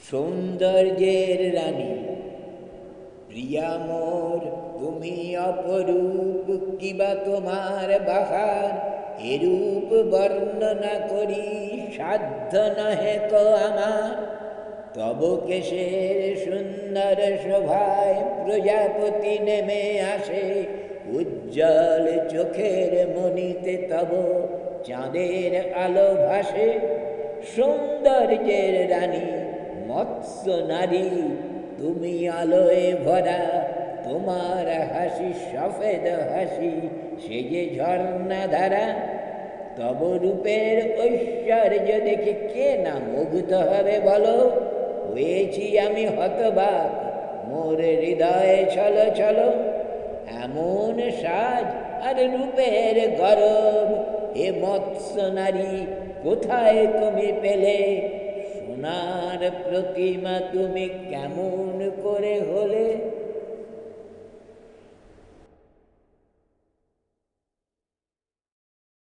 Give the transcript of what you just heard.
সৌন্দর্যের রানী প্রিয়া মোর, তুমি অপরূপ, কিবা তোমার বাহার, এরূপ বর্ণনা করি সাধ্য নহে কো আমার। তব কেশের সুন্দর শোভায় প্রজাপতি নেমে আসে, উজ্জ্বল চোখের মনিতে তব চাঁদের আলো ভাসে। সৌন্দর্যের রানী মৎস্য নারী, তুমি আলোয় ভরা, তোমার হাসি সফেদ হাসি, সে যে ঝর্ণা ধারা। তব রূপের ঐশ্বর্য দেখে কে না মুগ্ধ হবে বলো। হয়েছি আমি হতবাক, মোর হৃদয়ে ছলো ছলো। এমন সাজ আর রূপের গরব, এ মৎস্য নারী কোথায় তুমি পেলে? সোনার প্রতিমা তুমি কেমন করে হলে?